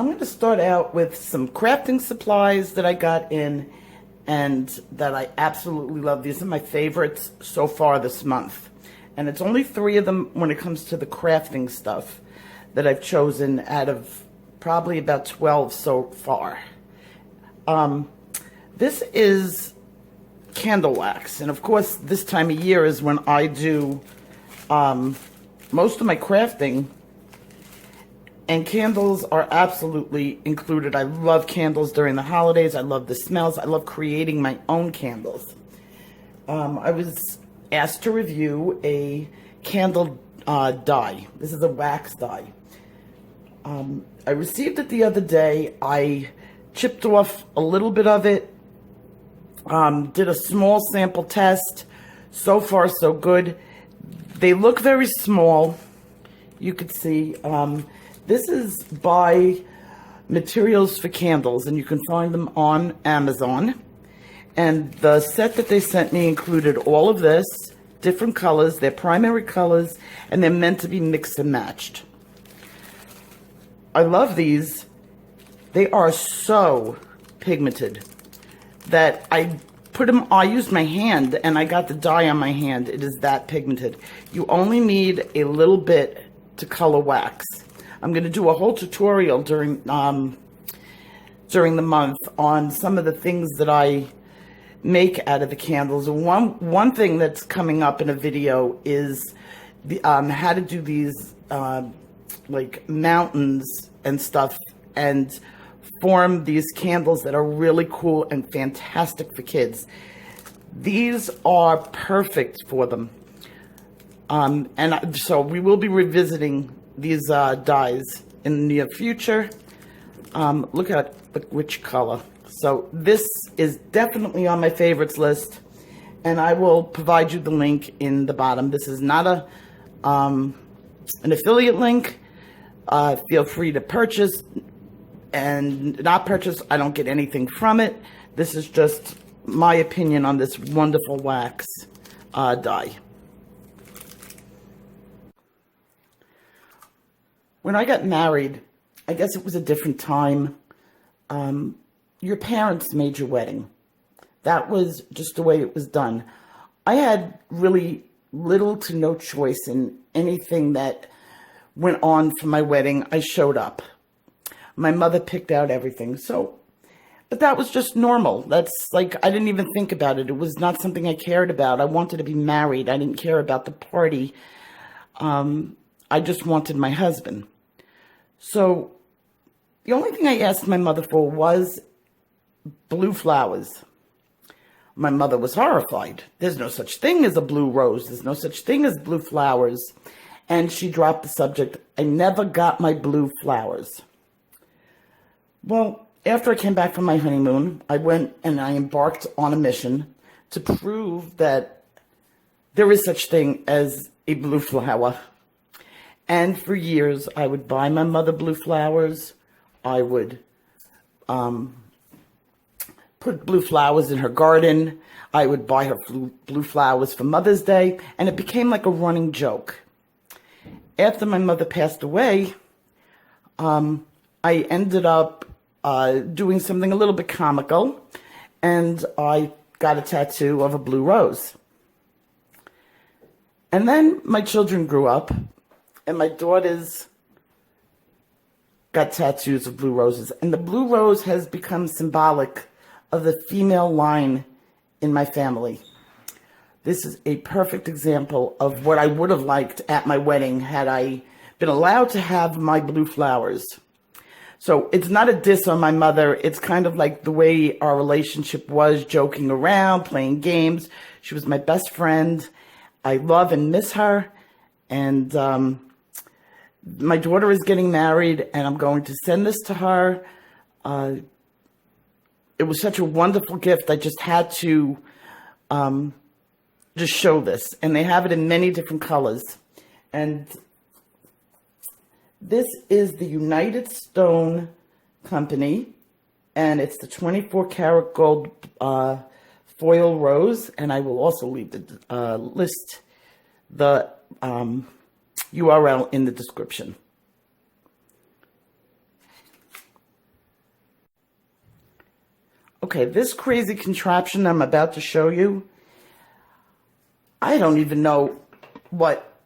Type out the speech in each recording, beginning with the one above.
I'm going to start out with some crafting supplies that I got in and that I absolutely love. These are my favorites so far this month. And it's only 3 of them when it comes to the crafting stuff that I've chosen out of probably about 12 so far. This is candle wax. And of course, this time of year is when I do most of my crafting. And candles are absolutely included. I love candles during the holidays. I love the smells. I love creating my own candles. I was asked to review a candle dye. This is a wax dye. I received it the other day. I chipped off a little bit of it. Did a small sample test. So far, so good. They look very small. You could see. This is by Materials for Candles, and you can find them on Amazon. And the set that they sent me included all of this, different colors, their primary colors, and they're meant to be mixed and matched. I love these. They are so pigmented that I used my hand and I got the dye on my hand. It is that pigmented. You only need a little bit to color wax. I'm going to do a whole tutorial during the month on some of the things that I make out of the candles. And one thing that's coming up in a video is the how to do these like mountains and stuff and form these candles that are really cool and fantastic for kids. These are perfect for them. So we will be revisiting these dyes in the near future. Look at the rich color. So this is definitely on my favorites list, and I will provide you the link in the bottom. This is not an affiliate link. Feel free to purchase and not purchase. I don't get anything from it. This is just my opinion on this wonderful wax dye. When I got married, I guess it was a different time. Your parents made your wedding. That was just the way it was done. I had really little to no choice in anything that went on for my wedding. I showed up. My mother picked out everything. But that was just normal. That's like, I didn't even think about it. It was not something I cared about. I wanted to be married. I didn't care about the party. I just wanted my husband. So the only thing I asked my mother for was blue flowers. My mother was horrified. There's no such thing as a blue rose. There's no such thing as blue flowers. And she dropped the subject. I never got my blue flowers. Well, after I came back from my honeymoon, I went and I embarked on a mission to prove that there is such thing as a blue flower. And for years, I would buy my mother blue flowers. I would put blue flowers in her garden. I would buy her blue flowers for Mother's Day. And it became like a running joke. After my mother passed away, I ended up doing something a little bit comical. And I got a tattoo of a blue rose. And then my children grew up. And my daughters got tattoos of blue roses. And the blue rose has become symbolic of the female line in my family. This is a perfect example of what I would have liked at my wedding had I been allowed to have my blue flowers. So it's not a diss on my mother. It's kind of like the way our relationship was, joking around, playing games. She was my best friend. I love and miss her. And my daughter is getting married, and I'm going to send this to her. It was such a wonderful gift. I just had to just show this. And they have it in many different colors. And this is the UniteStone company, and it's the 24 karat gold foil rose. And I will also leave the list the URL in the description. Okay, this crazy contraption I'm about to show you, I don't even know what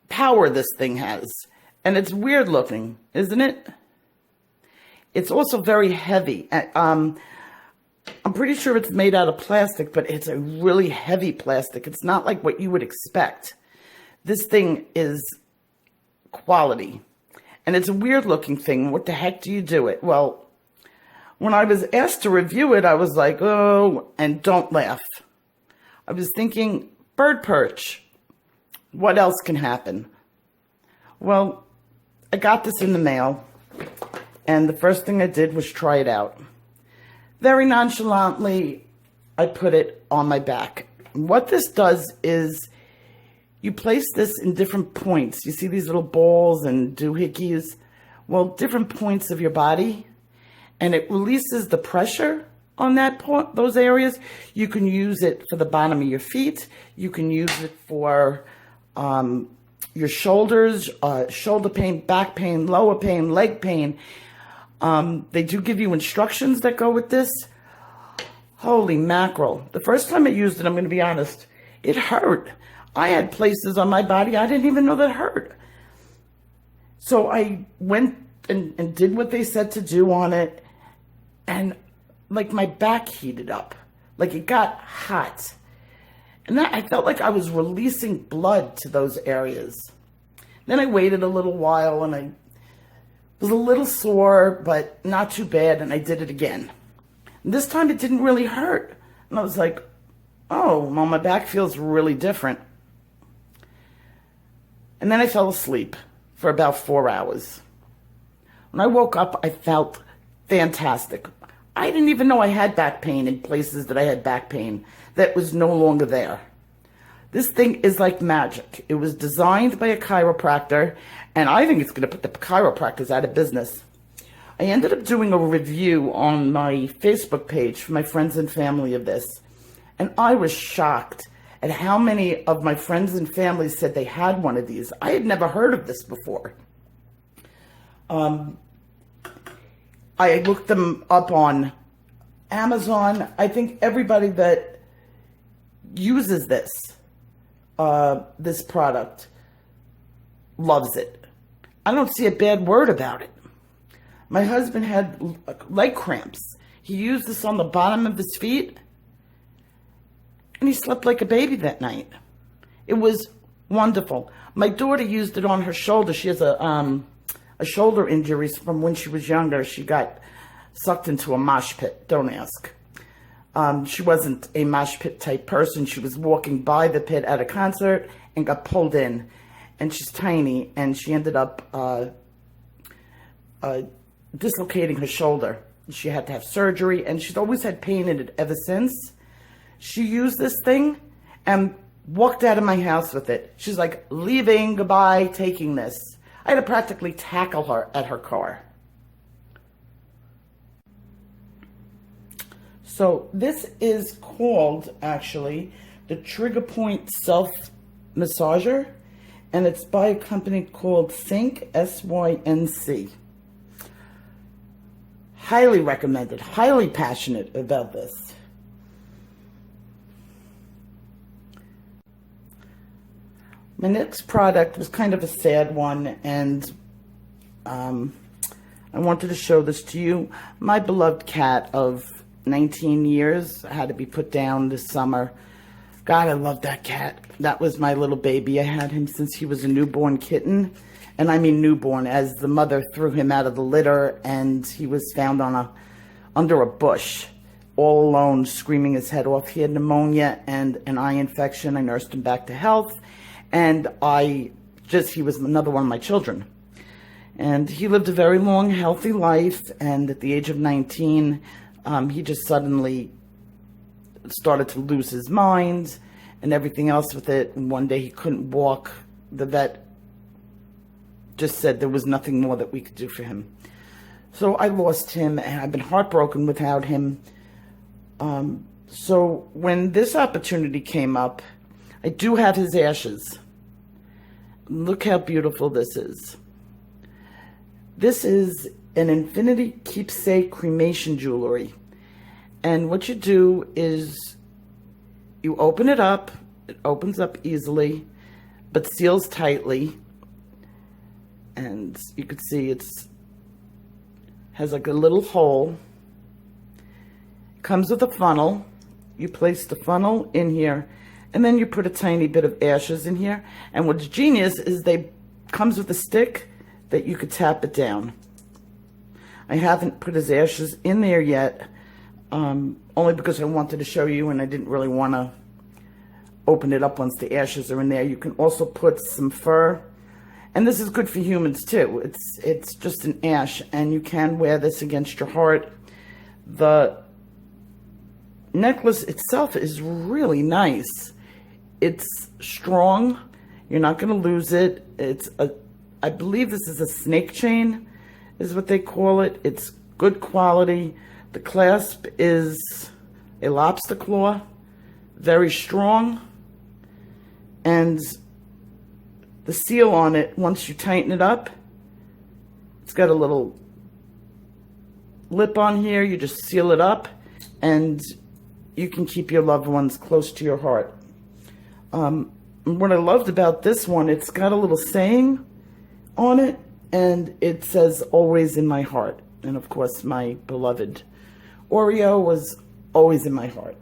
power this thing has. And it's weird looking, isn't it? It's also very heavy. I'm pretty sure it's made out of plastic, but it's a really heavy plastic. It's not like what you would expect. This thing is quality. And it's a weird looking thing. What the heck do you do it? Well, when I was asked to review it, I was like, oh, and don't laugh. I was thinking, bird perch. What else can happen? Well, I got this in the mail, and the first thing I did was try it out. Very nonchalantly, I put it on my back. What this does is you place this in different points. You see these little balls and doohickeys? Well, different points of your body. And it releases the pressure on those areas. You can use it for the bottom of your feet. You can use it for your shoulders, shoulder pain, back pain, lower pain, leg pain. They do give you instructions that go with this. Holy mackerel. The first time I used it, I'm going to be honest, it hurt. I had places on my body I didn't even know that hurt. So I went and did what they said to do on it. And like my back heated up, like it got hot. And then I felt like I was releasing blood to those areas. Then I waited a little while and I was a little sore, but not too bad. And I did it again. And this time it didn't really hurt. And I was like, oh, well, my back feels really different. And then I fell asleep for about 4 hours. When I woke up, I felt fantastic. I didn't even know I had back pain in places that I had back pain that was no longer there. This thing is like magic. It was designed by a chiropractor, and I think it's going to put the chiropractors out of business. I ended up doing a review on my Facebook page for my friends and family of this, and I was shocked at how many of my friends and family said they had one of these. I had never heard of this before. I looked them up on Amazon. I think everybody that uses this product loves it. I don't see a bad word about it. My husband had leg cramps. He used this on the bottom of his feet, and he slept like a baby that night. It was wonderful. My daughter used it on her shoulder. She has a shoulder injury from when she was younger. She got sucked into a mosh pit. Don't ask. She wasn't a mosh pit type person. She was walking by the pit at a concert and got pulled in. And she's tiny, and she ended up dislocating her shoulder. She had to have surgery, and she's always had pain in it ever since. She used this thing and walked out of my house with it. She's like, leaving, goodbye, taking this. I had to practically tackle her at her car. So this is called, actually, the Trigger Point Self Massager, and it's by a company called Sync, S-Y-N-C. Highly recommended, highly passionate about this. My next product was kind of a sad one, and I wanted to show this to you. My beloved cat of 19 years had to be put down this summer. God, I love that cat. That was my little baby. I had him since he was a newborn kitten. And I mean newborn, as the mother threw him out of the litter, and he was found under a bush, all alone, screaming his head off. He had pneumonia and an eye infection. I nursed him back to health. And he was another one of my children. And he lived a very long, healthy life. And at the age of 19, he just suddenly started to lose his mind and everything else with it. And one day he couldn't walk. The vet just said there was nothing more that we could do for him. So I lost him, and I've been heartbroken without him. So when this opportunity came up, I do have his ashes. Look how beautiful this is. This is an infinity keepsake cremation jewelry. And what you do is you open it up. It opens up easily, but seals tightly. And you can see it's has like a little hole. Comes with a funnel. You place the funnel in here, and then you put a tiny bit of ashes in here. And what's genius is comes with a stick that you could tap it down. I haven't put his ashes in there yet, only because I wanted to show you, and I didn't really want to open it up once the ashes are in there. You can also put some fur, and this is good for humans too. It's just an ash, and you can wear this against your heart. The necklace itself is really nice. It's strong. You're not going to lose it. I believe this is a snake chain, is what they call it. It's good quality. The clasp is a lobster claw, very strong. And the seal on it, once you tighten it up, it's got a little lip on here. You just seal it up, and you can keep your loved ones close to your heart. What I loved about this one, it's got a little saying on it, and it says, "Always in my heart." And of course, my beloved Oreo was always in my heart.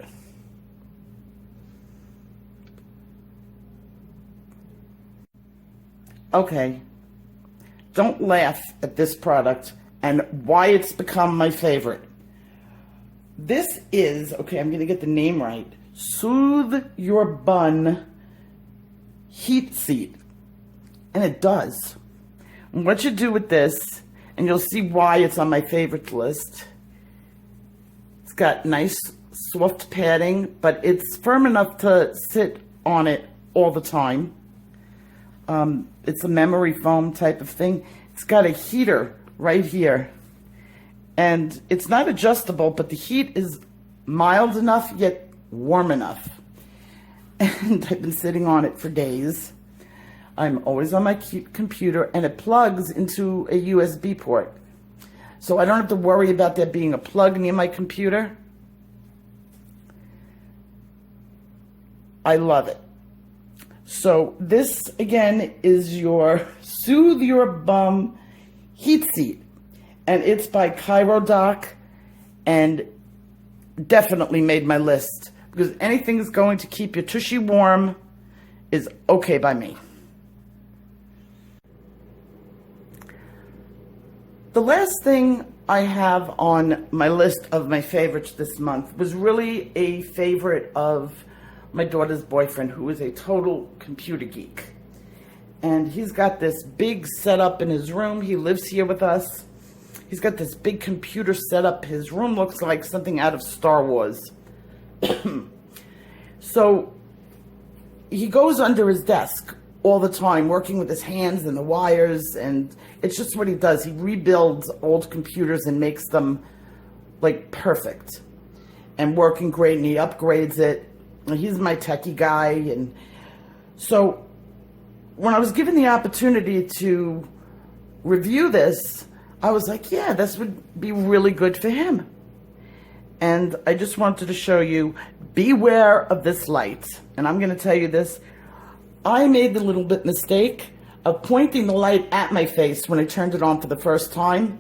Okay, don't laugh at this product and why it's become my favorite. This is, okay, I'm going to get the name right, Soothe Your Bun Heat Seat. And it does. And what you do with this, and you'll see why it's on my favorites list, it's got nice soft padding, but it's firm enough to sit on it all the time. It's a memory foam type of thing. It's got a heater right here. And it's not adjustable, but the heat is mild enough, yet warm enough. And I've been sitting on it for days. I'm always on my computer, and it plugs into a USB port. So I don't have to worry about there being a plug near my computer. I love it. So this, again, is your Soothe Your Bum Heat Seat. And it's by ChiroDoc, and definitely made my list, because anything that's going to keep your tushy warm is okay by me. The last thing I have on my list of my favorites this month was really a favorite of my daughter's boyfriend, who is a total computer geek. And he's got this big setup in his room. He lives here with us. He's got this big computer setup. His room looks like something out of Star Wars. So he goes under his desk all the time, working with his hands and the wires, and it's just what he does. He rebuilds old computers and makes them like perfect and working great, and he upgrades it. He's my techie guy. And so when I was given the opportunity to review this, I was like, yeah, this would be really good for him. And I just wanted to show you, beware of this light. And I'm going to tell you this. I made the little bit mistake of pointing the light at my face when I turned it on for the first time.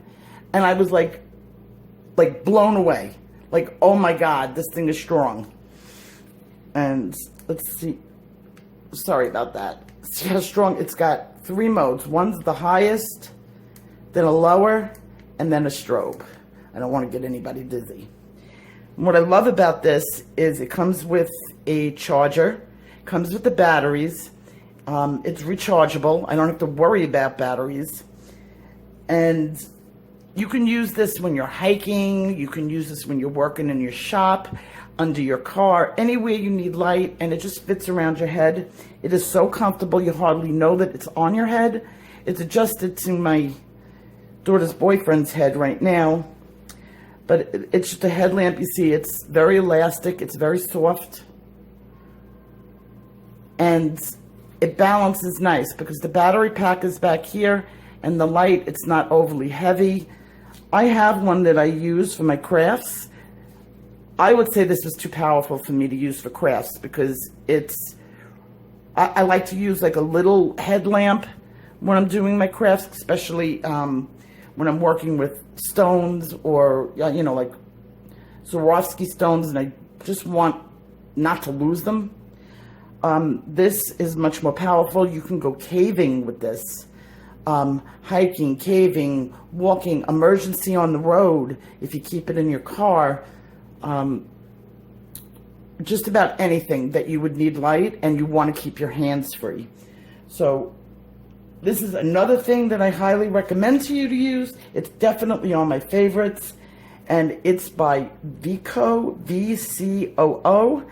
And I was like blown away. Like, oh my God, this thing is strong. And let's see. Sorry about that. See how strong? It's got 3 modes. One's the highest, then a lower, and then a strobe. I don't want to get anybody dizzy. And what I love about this is it comes with a charger, comes with the batteries. It's rechargeable. I don't have to worry about batteries. And you can use this when you're hiking. You can use this when you're working in your shop, under your car, anywhere you need light, and it just fits around your head. It is so comfortable, you hardly know that it's on your head. It's adjusted to my daughter's boyfriend's head right now, but it's just a headlamp. You see, it's very elastic, it's very soft, and it balances nice because the battery pack is back here, and the light, it's not overly heavy. I have one that I use for my crafts. I would say this was too powerful for me to use for crafts because I like to use like a little headlamp when I'm doing my crafts, especially when I'm working with stones or, you know, like Swarovski stones, and I just want not to lose them. This is much more powerful. You can go caving with this. Hiking, caving, walking, emergency on the road, if you keep it in your car. Just about anything that you would need light and you want to keep your hands free. So this is another thing that I highly recommend to you to use. It's definitely on my favorites, and it's by VCOO, VCOO.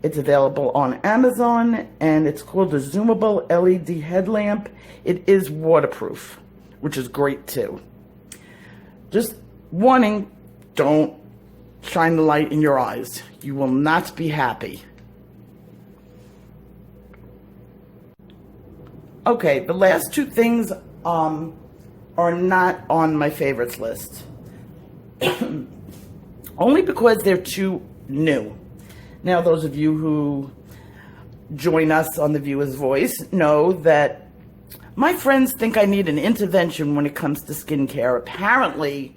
It's available on Amazon, and it's called the Zoomable LED headlamp. It is waterproof, which is great too. Just warning, don't shine the light in your eyes. You will not be happy. Okay, the last two things are not on my favorites list. Only because they're too new. Now, those of you who join us on The Viewer's Voice know that my friends think I need an intervention when it comes to skincare. Apparently,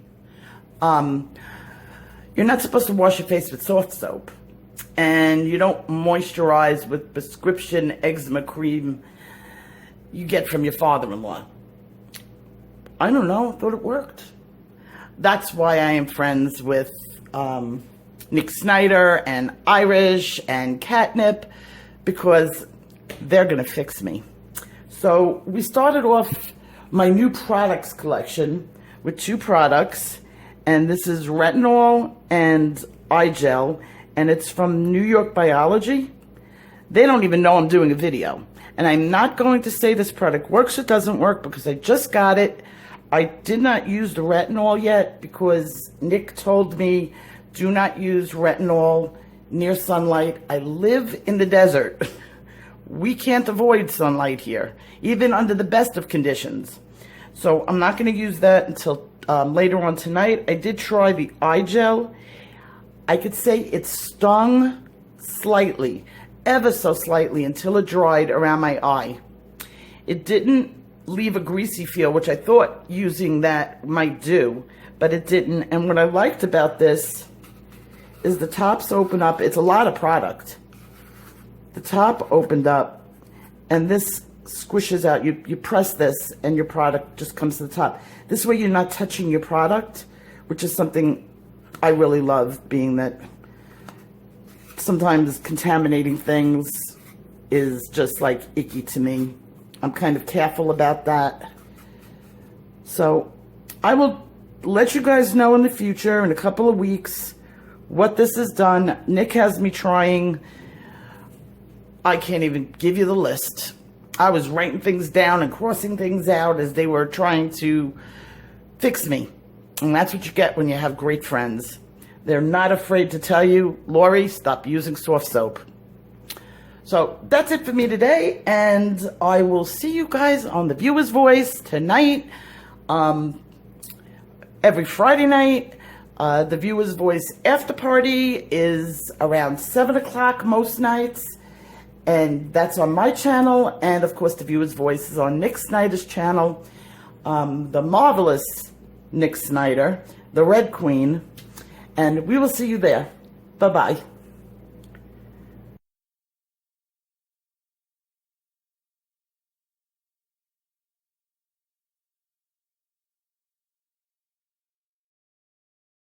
you're not supposed to wash your face with soft soap, and you don't moisturize with prescription eczema cream you get from your father-in-law. I don't know, I thought it worked. That's why I am friends with Nick Snyder and Irish and Catnip, because they're gonna fix me. So we started off my new products collection with two products, and this is retinol and eye gel, and it's from New York Biology. They don't even know I'm doing a video, and I'm not going to say this product works or doesn't work because I just got it. I did not use the retinol yet because Nick told me do not use retinol near sunlight. I live in the desert. We can't avoid sunlight here, even under the best of conditions. So I'm not going to use that until later on tonight. I did try the eye gel. I could say it stung slightly, ever so slightly, until it dried around my eye. It didn't leave a greasy feel, which I thought using that might do, but it didn't. And what I liked about this is the tops open up. It's a lot of product. The top opened up, and this squishes out. You press this, and your product just comes to the top. This way you're not touching your product, which is something I really love, being that sometimes contaminating things is just like icky to me. I'm kind of careful about that. So I will let you guys know in the future, in a couple of weeks, what this has done. Nick has me trying. I can't even give you the list. I was writing things down and crossing things out as they were trying to fix me. And that's what you get when you have great friends. They're not afraid to tell you, Lori, stop using soft soap. So that's it for me today, and I will see you guys on The Viewer's Voice tonight, every Friday night. The Viewer's Voice after party is around 7 o'clock most nights, and that's on my channel. And of course, The Viewer's Voice is on Nick Snyder's channel, the marvelous Nick Snyder, the Red Queen, and we will see you there. Bye-bye.